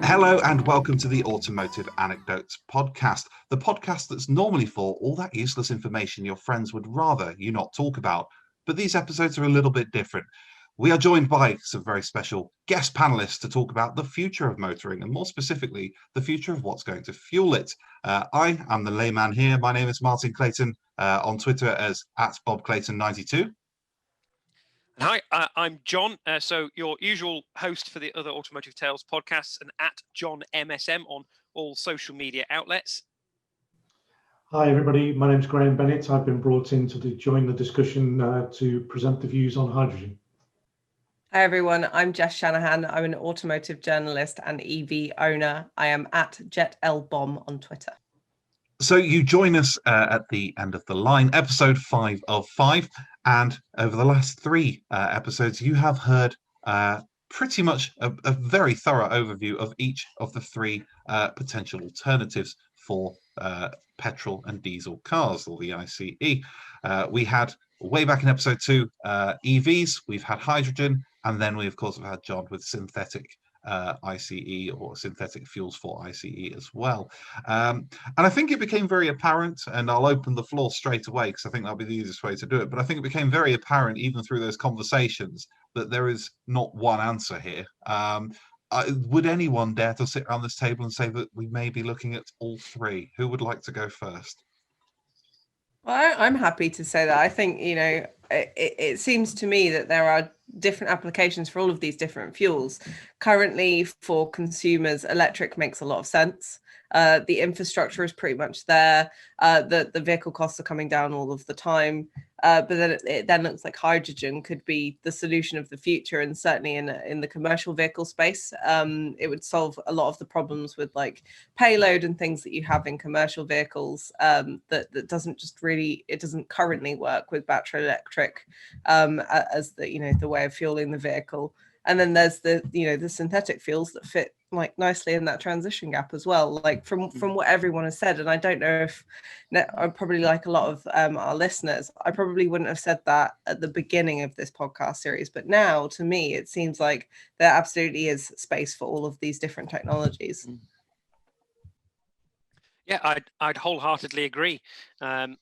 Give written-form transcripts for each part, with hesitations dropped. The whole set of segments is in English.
Hello and welcome to the Automotive Anecdotes podcast, the podcast that's normally for all that useless information your friends would rather you not talk about. But these episodes are a little bit different. We are joined by some very special guest panelists to talk about the future of motoring and more specifically, the future of what's going to fuel it. I am the layman here. My name is Martin Clayton, on Twitter as @BobClayton92. Hi, I'm John, so your usual host for the other Automotive Tales podcasts, and @JohnMSM on all social media outlets. Hi everybody, my name's Graham Bennett. I've been brought in to join the discussion to present the views on hydrogen. Hi everyone, I'm Jess Shanahan. I'm an automotive journalist and EV owner. I am @JetLBomb on Twitter. So you join us at the end of the line, episode 5 of 5. And over the last 3 episodes, you have heard pretty much a very thorough overview of each of the 3 potential alternatives for petrol and diesel cars, or the ICE. We had, way back in episode 2, EVs, we've had hydrogen, and then we, of course, have had John with synthetic ICE or synthetic fuels for ICE as well. And I think it became very apparent, and I'll open the floor straight away because I think that'll be the easiest way to do it, but I think it became very apparent even through those conversations that there is not one answer here. Would anyone dare to sit around this table and say that we may be looking at all 3? Who would like to go first? Well, I'm happy to say that. I think, it seems to me that there are different applications for all of these different fuels. Currently, for consumers, electric makes a lot of sense. The infrastructure is pretty much there. The vehicle costs are coming down all of the time. But then it then looks like hydrogen could be the solution of the future, and certainly in the commercial vehicle space, it would solve a lot of the problems with like payload and things that you have in commercial vehicles that doesn't currently work with battery electric as the way of fueling the vehicle. And then there's the synthetic fuels that fit like nicely in that transition gap as well, like from what everyone has said. And I don't know if I'm probably like a lot of our listeners, I probably wouldn't have said that at the beginning of this podcast series, but now to me it seems like there absolutely is space for all of these different technologies. Yeah, I'd wholeheartedly agree. I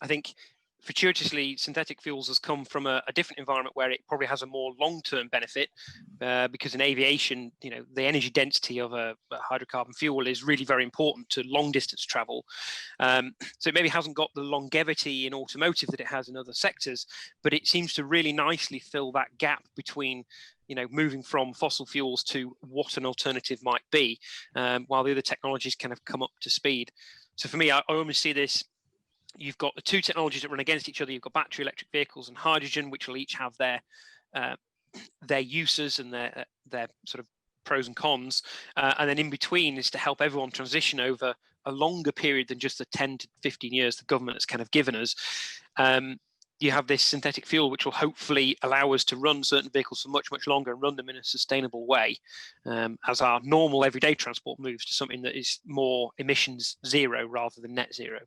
think fortuitously, synthetic fuels has come from a different environment where it probably has a more long-term benefit because in aviation, the energy density of a hydrocarbon fuel is really very important to long-distance travel. So it maybe hasn't got the longevity in automotive that it has in other sectors, but it seems to really nicely fill that gap between moving from fossil fuels to what an alternative might be, while the other technologies kind of come up to speed. So for me, I almost see this. You've got the 2 technologies that run against each other. You've got battery electric vehicles and hydrogen, which will each have their uses and their sort of pros and cons. And then in between is to help everyone transition over a longer period than just the 10 to 15 years the government has kind of given us. You have this synthetic fuel, which will hopefully allow us to run certain vehicles for much, much longer and run them in a sustainable way, as our normal everyday transport moves to something that is more emissions zero rather than net zero.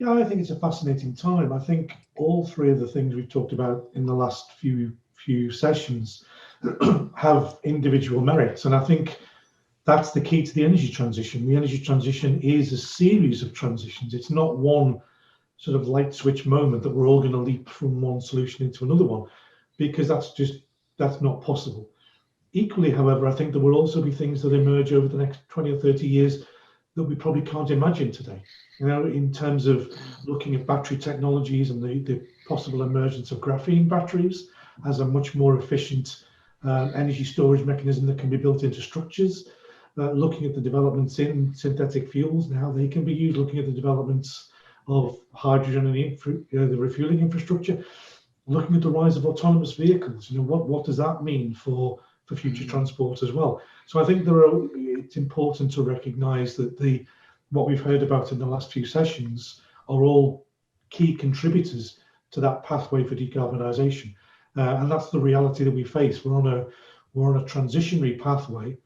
Yeah, I think it's a fascinating time. I think all 3 of the things we've talked about in the last few sessions have individual merits. And I think that's the key to the energy transition. The energy transition is a series of transitions. It's not one sort of light switch moment that we're all going to leap from one solution into another one, because that's not possible. Equally, however, I think there will also be things that emerge over the next 20 or 30 years that we probably can't imagine today. In terms of looking at battery technologies and the possible emergence of graphene batteries as a much more efficient energy storage mechanism that can be built into structures, looking at the developments in synthetic fuels and how they can be used, looking at the developments of hydrogen and the refueling infrastructure, looking at the rise of autonomous vehicles. What does that mean for future transport as well? So I think it's important to recognise that what we've heard about in the last few sessions are all key contributors to that pathway for decarbonisation, and that's the reality that we face. We're on a transitionary pathway.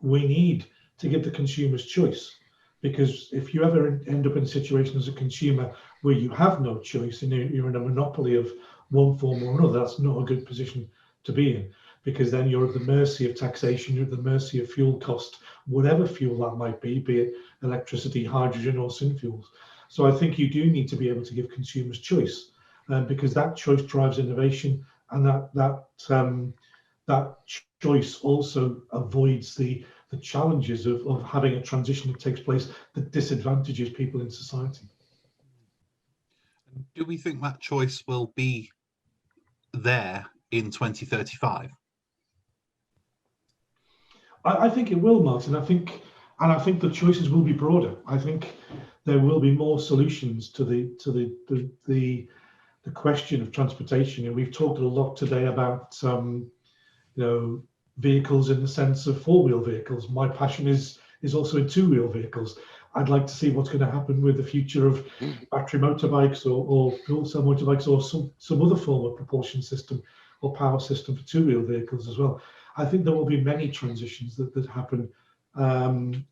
We need to give the consumers choice, because if you ever end up in a situation as a consumer where you have no choice and you're in a monopoly of one form or another, that's not a good position to be in. because then you're at the mercy of taxation, you're at the mercy of fuel cost, whatever fuel that might be it electricity, hydrogen, or synfuels. So I think you do need to be able to give consumers choice, because that choice drives innovation, and that choice also avoids the challenges of having a transition that takes place that disadvantages people in society. Do we think that choice will be there in 2035? I think it will, Martin. I think the choices will be broader. I think there will be more solutions to the question of transportation. And we've talked a lot today about vehicles in the sense of four-wheel vehicles. My passion is also in two-wheel vehicles. I'd like to see what's going to happen with the future of battery motorbikes or fuel cell motorbikes, or some other form of propulsion system or power system for two-wheel vehicles as well. I think there will be many transitions that happen. And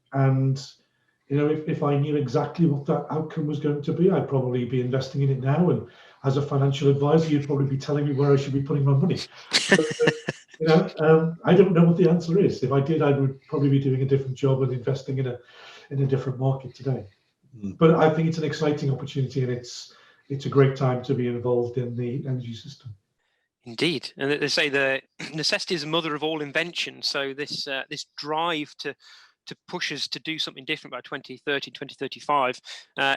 if I knew exactly what that outcome was going to be, I'd probably be investing in it now. And as a financial advisor, you'd probably be telling me where I should be putting my money. I don't know what the answer is. If I did, I would probably be doing a different job and investing in a different market today. But I think it's an exciting opportunity, and it's a great time to be involved in the energy system. Indeed, and they say the necessity is the mother of all invention. So this drive to push us to do something different by 2030, 2035,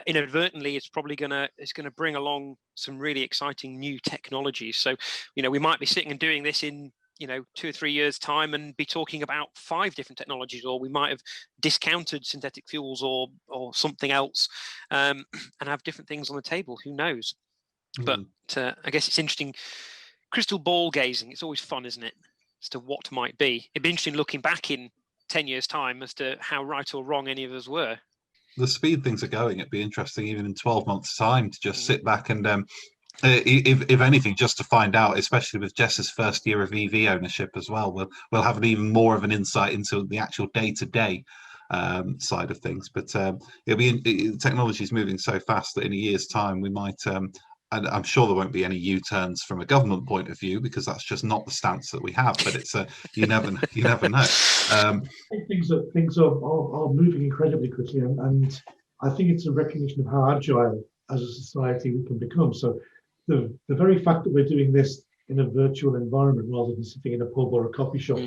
inadvertently, it's probably going to bring along some really exciting new technologies. So, we might be sitting and doing this in 2 or 3 years' time and be talking about 5 different technologies, or we might have discounted synthetic fuels or something else, and have different things on the table. Who knows? But I guess it's interesting. Crystal ball gazing, it's always fun, isn't it, as to what might be. It'd be interesting looking back in 10 years' time as to how right or wrong any of us were. The speed things are going, it'd be interesting even in 12 months' time to just sit back and, if anything, just to find out, especially with Jess's first year of EV ownership as well, we'll have an even more of an insight into the actual day-to-day side of things. But technology is moving so fast that in a year's time we might... and I'm sure there won't be any U-turns from a government point of view, because that's just not the stance that we have. But it's you never know. I think things are moving incredibly quickly, and I think it's a recognition of how agile as a society we can become. So the very fact that we're doing this in a virtual environment rather than sitting in a pub or a coffee shop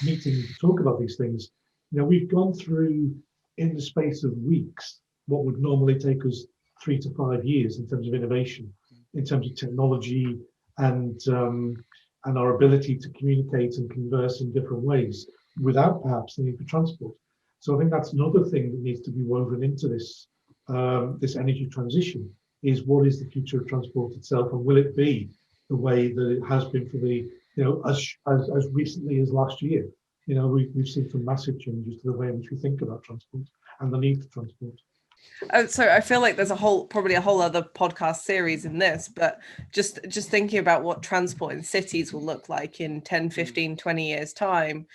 meeting to talk about these things, we've gone through in the space of weeks what would normally take us 3 to 5 years in terms of innovation, in terms of technology, and our ability to communicate and converse in different ways without perhaps the need for transport. So I think that's another thing that needs to be woven into this energy transition, is what is the future of transport itself, and will it be the way that it has been for the as recently as last year? We've seen some massive changes to the way in which we think about transport and the need for transport. So I feel like there's probably a whole other podcast series in this, but just thinking about what transport in cities will look like in 10, 15, 20 years time,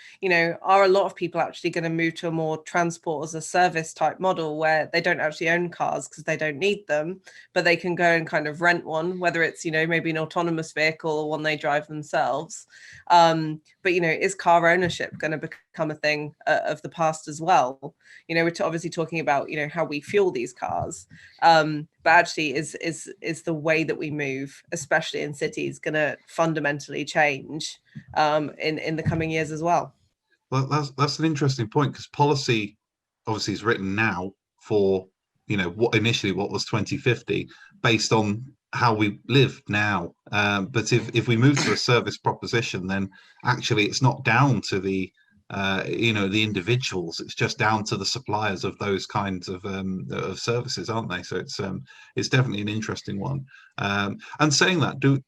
are a lot of people actually going to move to a more transport as a service type model where they don't actually own cars because they don't need them, but they can go and kind of rent one, whether it's, maybe an autonomous vehicle or one they drive themselves. But, is car ownership going to become a thing of the past as well? We're obviously talking about, how we fuel these cars, but actually is the way that we move, especially in cities, going to fundamentally change in the coming years as well? Well, that's an interesting point, because policy obviously is written now for what was 2050 based on how we live now, but if we move to a service proposition, then actually it's not down to the the individuals, it's just down to the suppliers of those kinds of services, aren't they? So it's definitely an interesting one. And saying that, do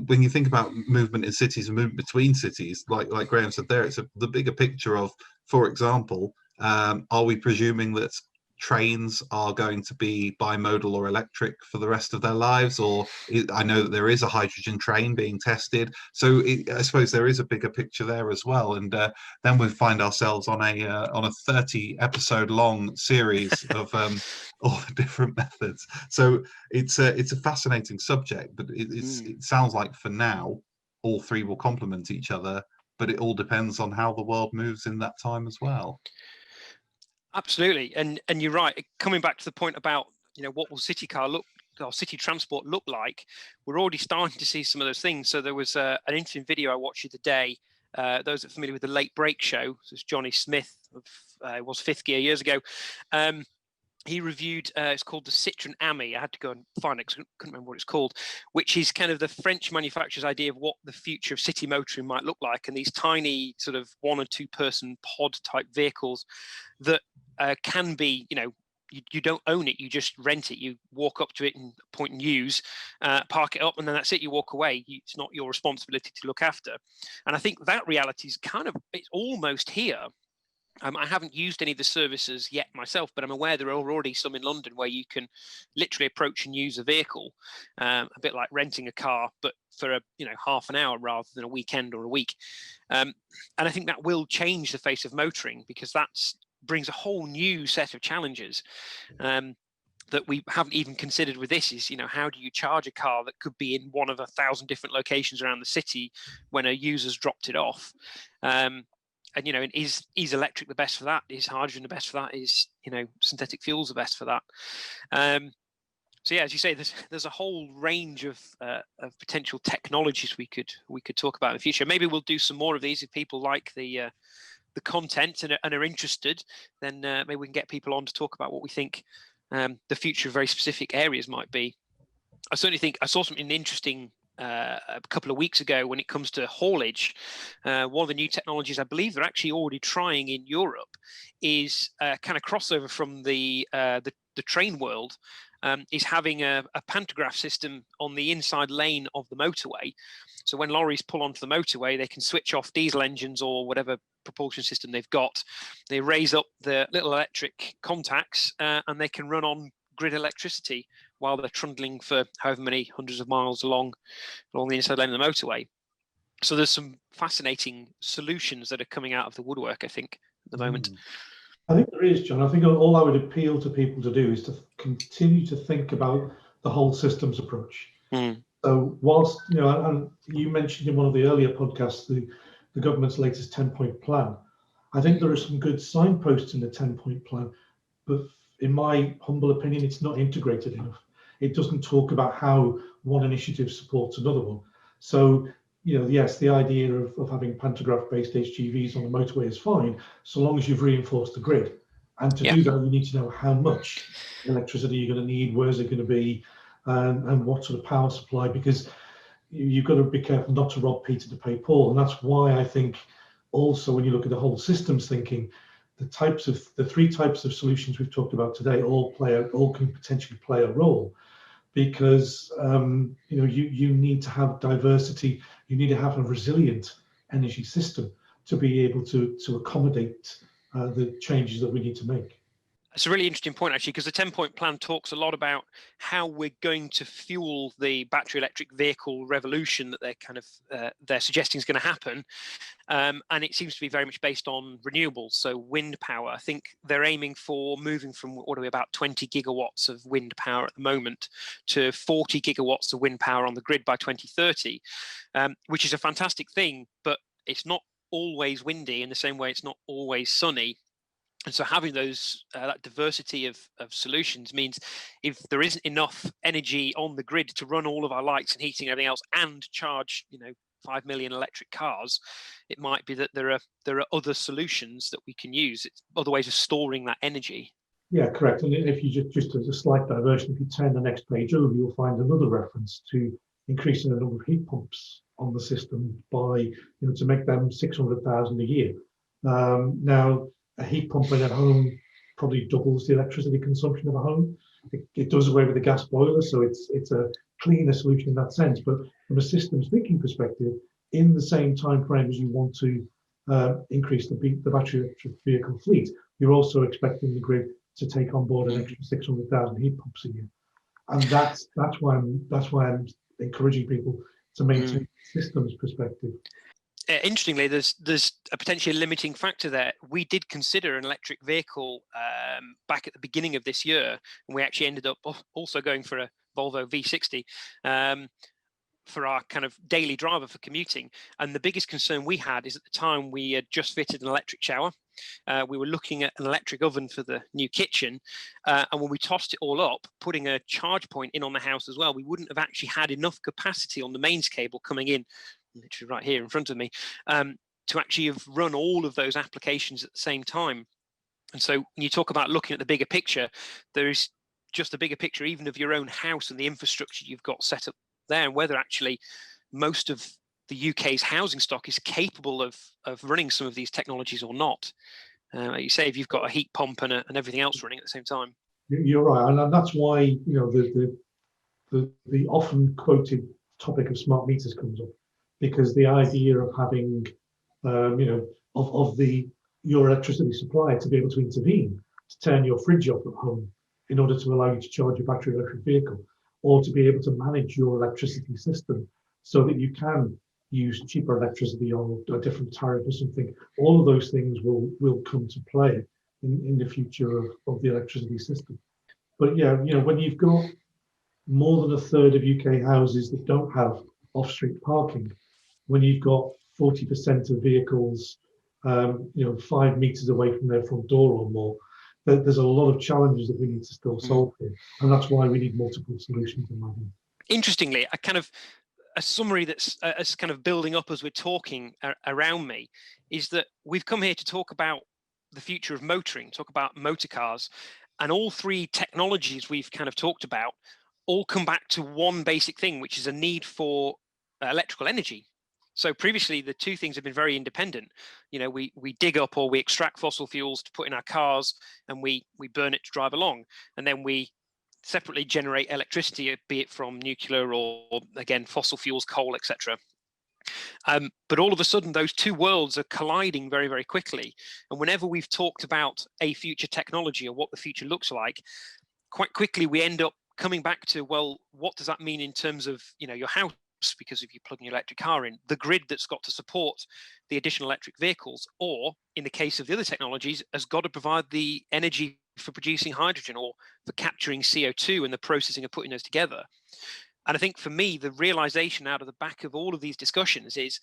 when you think about movement in cities and movement between cities, like Graham said there, it's the bigger picture of, for example, are we presuming that trains are going to be bimodal or electric for the rest of their lives? Or I know that there is a hydrogen train being tested, so I suppose there is a bigger picture there as well. And then we find ourselves on a 30 episode long series of all the different methods. So it's a fascinating subject, but it sounds like for now all three will complement each other, but it all depends on how the world moves in that time as well. Absolutely, and you're right. Coming back to the point about what will city transport look like, we're already starting to see some of those things. So there was an interesting video I watched the other day. Those that are familiar with the Late Break Show, so it's Johnny Smith of was Fifth Gear years ago. He reviewed, it's called the Citroën Ami. I had to go and find it because I couldn't remember what it's called, which is kind of the French manufacturer's idea of what the future of city motoring might look like. And these tiny sort of 1 or 2 person pod type vehicles that can be, you don't own it, you just rent it. You walk up to it and point and use, park it up, and then that's it, you walk away. It's not your responsibility to look after. And I think that reality is it's almost here. I haven't used any of the services yet myself, but I'm aware there are already some in London where you can literally approach and use a vehicle, a bit like renting a car, but for half an hour rather than a weekend or a week. And I think that will change the face of motoring, because that brings a whole new set of challenges that we haven't even considered with this. Is how do you charge a car that could be in one of 1,000 different locations around the city when a user's dropped it off? And is electric the best for that? Is hydrogen the best for that? Is synthetic fuels the best for that? So yeah, as you say, there's a whole range of potential technologies we could talk about in the future. Maybe we'll do some more of these if people like the content and are interested. Then maybe we can get people on to talk about what we think the future of very specific areas might be. I certainly think I saw something interesting a couple of weeks ago when it comes to haulage. One of the new technologies I believe they're actually already trying in Europe is kind of crossover from the train world, is having a pantograph system on the inside lane of the motorway. So when lorries pull onto the motorway, they can switch off diesel engines or whatever propulsion system they've got. They raise up the little electric contacts and they can run on grid electricity while they're trundling for however many hundreds of miles along the inside lane of the motorway. So there's some fascinating solutions that are coming out of the woodwork, I think, at the moment. I think there is, John. I think all I would appeal to people to do is to continue to think about the whole systems approach. So whilst, and you mentioned in one of the earlier podcasts, the government's latest 10-point plan, I think there are some good signposts in the 10-point plan, but in my humble opinion, it's not integrated enough. It doesn't talk about how one initiative supports another one. So, yes, the idea of having pantograph-based HGVs on the motorway is fine, so long as you've reinforced the grid. And to do that, you need to know how much electricity you're going to need, where's it going to be, and what sort of power supply, because you've got to be careful not to rob Peter to pay Paul. And that's why I think also when you look at the whole systems thinking, the 3 types of solutions we've talked about today all can potentially play a role, because you need to have diversity, you need to have a resilient energy system to be able to accommodate the changes that we need to make. It's a really interesting point, actually, because the 10-point plan talks a lot about how we're going to fuel the battery electric vehicle revolution that they're suggesting is going to happen. And it seems to be very much based on renewables. So wind power, I think they're aiming for moving from about 20 gigawatts of wind power at the moment to 40 gigawatts of wind power on the grid by 2030, which is a fantastic thing, but it's not always windy in the same way it's not always sunny. And so having that diversity of solutions means if there isn't enough energy on the grid to run all of our lights and heating and everything else and charge 5 million electric cars, it might be that there are other solutions that we can use. It's other ways of storing that energy. Yeah, correct. And if you just as a slight diversion, if you turn the next page over, you'll find another reference to increasing the number of heat pumps on the system by to make them 600,000 a year. Now, a heat pump in a home probably doubles the electricity consumption of a home. It does away with the gas boiler, so it's a cleaner solution in that sense. But from a systems thinking perspective, in the same time frame as you want to increase the battery electric vehicle fleet, you're also expecting the grid to take on board an extra 600,000 heat pumps a year. And that's why I'm encouraging people to maintain systems perspective. Interestingly, there's a potentially limiting factor there. We did consider an electric vehicle back at the beginning of this year, and we actually ended up also going for a Volvo V60. for our kind of daily driver for commuting. And the biggest concern we had is at the time we had just fitted an electric shower. We were looking at an electric oven for the new kitchen. And when we tossed it all up, putting a charge point in on the house as well, we wouldn't have actually had enough capacity on the mains cable coming in, literally right here in front of me, to actually have run all of those applications at the same time. And so when you talk about looking at the bigger picture, there is just a bigger picture even of your own house and the infrastructure you've got set up there, and whether actually most of the UK's housing stock is capable of running some of these technologies or not. Like you say, if you've got a heat pump and everything else running at the same time. You're right, and that's why the often quoted topic of smart meters comes up, because the idea of having your electricity supplier to be able to intervene to turn your fridge off at home in order to allow you to charge your battery electric vehicle, or to be able to manage your electricity system so that you can use cheaper electricity on a different tariff or something. All of those things will come to play in the future of the electricity system. But yeah, when you've got more than a third of UK houses that don't have off-street parking, when you've got 40% of vehicles 5 meters away from their front door or more, there's a lot of challenges that we need to still solve here, and that's why we need multiple solutions in my view. Interestingly, a summary that's kind of building up as we're talking around me is that we've come here to talk about the future of motoring, talk about motor cars, and all three technologies we've kind of talked about all come back to one basic thing, which is a need for electrical energy. So previously, the two things have been very independent. We dig up or we extract fossil fuels to put in our cars, and we burn it to drive along. And then we separately generate electricity, be it from nuclear or again, fossil fuels, coal, etc. But all of a sudden, those two worlds are colliding very, very quickly. And whenever we've talked about a future technology or what the future looks like, quite quickly, we end up coming back to, well, what does that mean in terms of, your house? Because if you plug your electric car in, the grid that's got to support the additional electric vehicles, or in the case of the other technologies, has got to provide the energy for producing hydrogen or for capturing CO2 and the processing of putting those together. And I think for me, the realization out of the back of all of these discussions is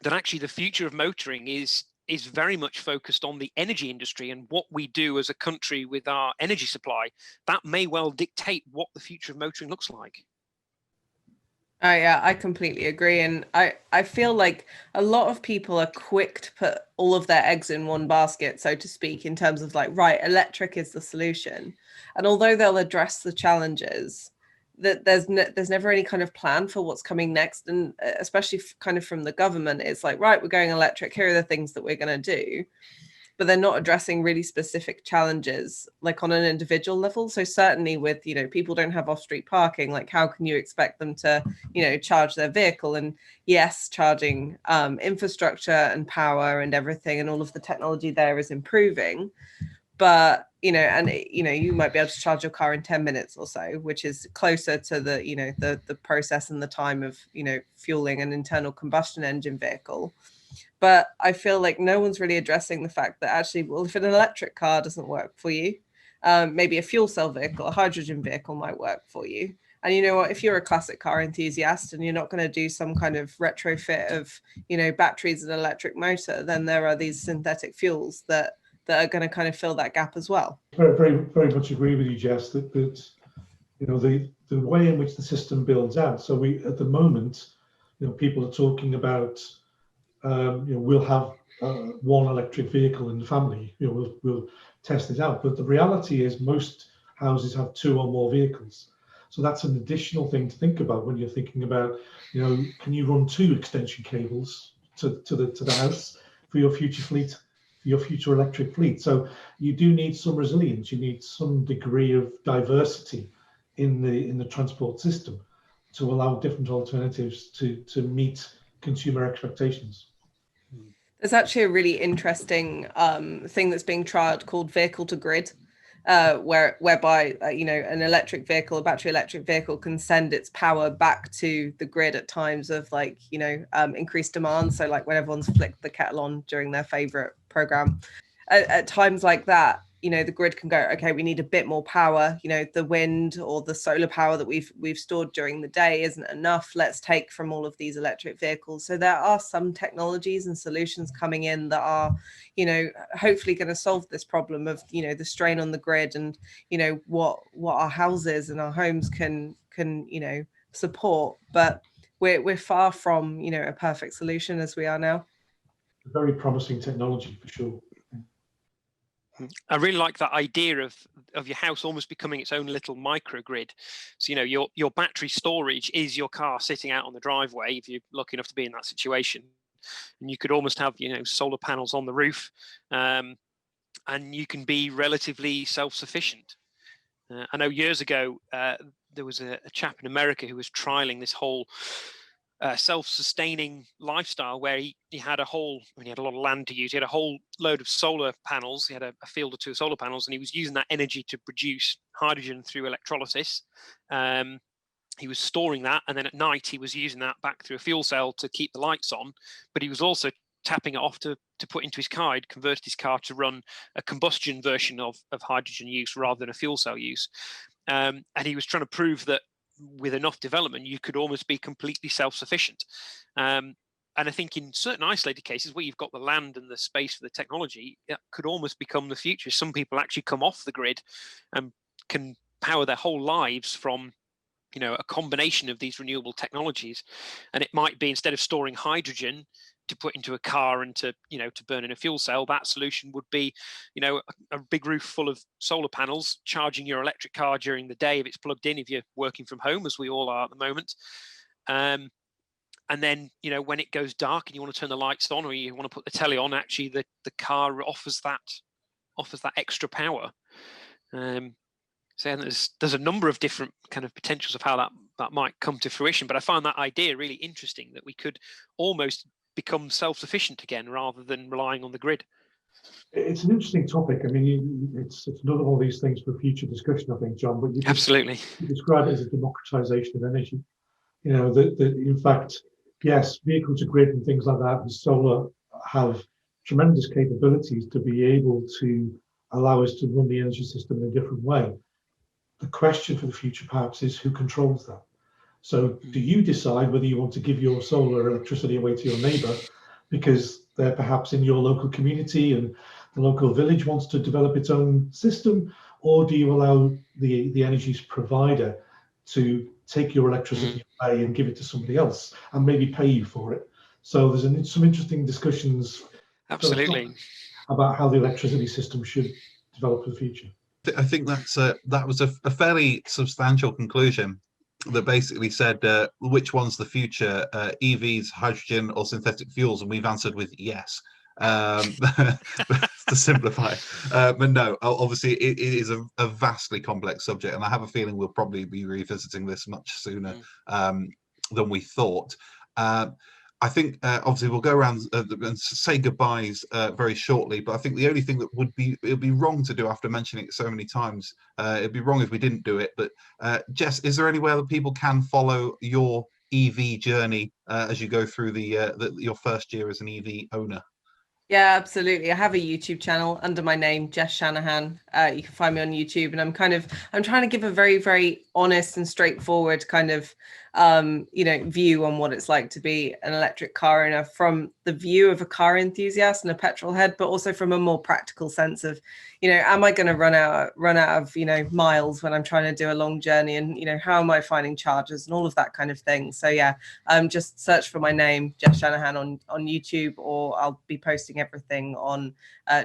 that actually the future of motoring is very much focused on the energy industry, and what we do as a country with our energy supply, that may well dictate what the future of motoring looks like. Oh yeah, I completely agree. And I feel like a lot of people are quick to put all of their eggs in one basket, so to speak, in terms of like, right, electric is the solution. And although they'll address the challenges, that there's never any kind of plan for what's coming next. And especially kind of from the government, it's like, right, we're going electric, here are the things that we're going to do. But they're not addressing really specific challenges, like on an individual level. So certainly with, people don't have off-street parking, like how can you expect them to, charge their vehicle? And yes, charging infrastructure and power and everything and all of the technology there is improving. But, you might be able to charge your car in 10 minutes or so, which is closer to the process and the time of, fueling an internal combustion engine vehicle. But I feel like no one's really addressing the fact that actually, well, if an electric car doesn't work for you, maybe a fuel cell vehicle, a hydrogen vehicle might work for you. And you know what, if you're a classic car enthusiast and you're not going to do some kind of retrofit of, batteries and electric motor, then there are these synthetic fuels that are going to kind of fill that gap as well. Very, very, very much agree with you, Jess, that the way in which the system builds out. So we, at the moment, people are talking about, we'll have one electric vehicle in the family. We'll test it out. But the reality is most houses have 2 or more vehicles. So that's an additional thing to think about when you're thinking about, can you run 2 extension cables to the house for your future fleet, for your future electric fleet? So you do need some resilience. You need some degree of diversity in the transport system to allow different alternatives to meet consumer expectations. There's actually a really interesting thing that's being trialed called vehicle to grid, whereby an electric vehicle, a battery electric vehicle, can send its power back to the grid at times of increased demand. So like when everyone's flicked the kettle on during their favorite program, at times like that, the grid can go, okay, we need a bit more power, the wind or the solar power that we've stored during the day isn't enough, let's take from all of these electric vehicles. So there are some technologies and solutions coming in that are hopefully going to solve this problem of the strain on the grid, and what our houses and our homes can support. But we're far from a perfect solution as we are now. Very promising technology for sure. I really like that idea of your house almost becoming its own little microgrid. So your battery storage is your car sitting out on the driveway, if you're lucky enough to be in that situation, and you could almost have solar panels on the roof, and you can be relatively self-sufficient. I know years ago there was a chap in America who was trialing this whole self-sustaining lifestyle, where he had he had a lot of land to use. He had a whole load of solar panels. He had a field or two of solar panels, and he was using that energy to produce hydrogen through electrolysis. He was storing that, and then at night he was using that back through a fuel cell to keep the lights on. But he was also tapping it off to put into his car. He'd converted his car to run a combustion version of hydrogen use rather than a fuel cell use. And he was trying to prove that with enough development, you could almost be completely self-sufficient. And I think in certain isolated cases where you've got the land and the space for the technology, it could almost become the future. Some people actually come off the grid and can power their whole lives from a combination of these renewable technologies. And it might be, instead of storing hydrogen to put into a car and to burn in a fuel cell, that solution would be a big roof full of solar panels charging your electric car during the day if it's plugged in, if you're working from home, as we all are at the moment. And then when it goes dark and you want to turn the lights on, or you want to put the telly on, actually the car offers that extra power. So there's a number of different kind of potentials of how that might come to fruition. But I find that idea really interesting, that we could almost become self-sufficient again rather than relying on the grid. It's an interesting topic. I mean, it's another one of these things for future discussion, I think, John. But you describe it as a democratization of energy. That in fact, yes, vehicle to grid and things like that, and solar have tremendous capabilities to be able to allow us to run the energy system in a different way. The question for the future perhaps is, who controls that? So do you decide whether you want to give your solar electricity away to your neighbour because they're perhaps in your local community and the local village wants to develop its own system, or do you allow the energy provider to take your electricity away and give it to somebody else and maybe pay you for it? So there's some interesting discussions absolutely about how the electricity system should develop for the future. I think that was a fairly substantial conclusion that basically said which one's the future, EVs, hydrogen, or synthetic fuels, and we've answered with yes. To simplify, but no, obviously it is a vastly complex subject, and I have a feeling we'll probably be revisiting this much sooner than we thought. I think obviously we'll go around and say goodbyes very shortly, but I think the only thing that it would be wrong to do after mentioning it so many times, it'd be wrong if we didn't do it. But Jess, is there anywhere that people can follow your EV journey as you go through your first year as an EV owner? Yeah, absolutely. I have a YouTube channel under my name, Jess Shanahan. You can find me on YouTube, and I'm trying to give a very, very honest and straightforward kind of view on what it's like to be an electric car owner, from the view of a car enthusiast and a petrol head, but also from a more practical sense of, am I going to run out of miles when I'm trying to do a long journey, and how am I finding chargers and all of that kind of thing. So yeah, just search for my name, Jess Shanahan, on YouTube, or I'll be posting everything on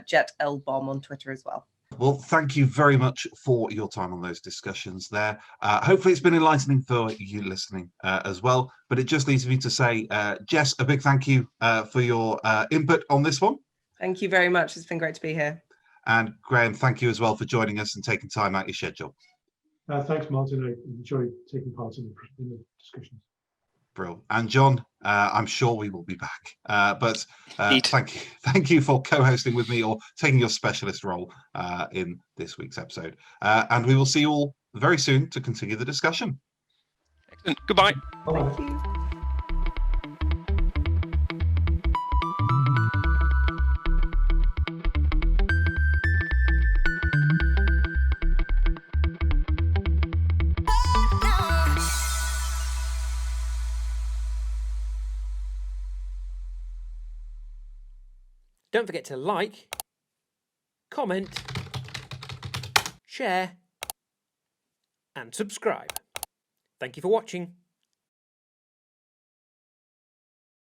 Jet L Bomb on Twitter as well. Well, thank you very much for your time on those discussions there. Hopefully it's been enlightening for you listening as well. But it just leaves me to say, Jess, a big thank you for your input on this one. Thank you very much. It's been great to be here. And Graham, thank you as well for joining us and taking time out of your schedule. Thanks, Martin. I enjoyed taking part in the discussions. Brilliant. And John, I'm sure we will be back. But thank you for co-hosting with me, or taking your specialist role in this week's episode. And we will see you all very soon to continue the discussion. Excellent. Goodbye. Thank you. Don't forget to like, comment, share, and subscribe. Thank you for watching.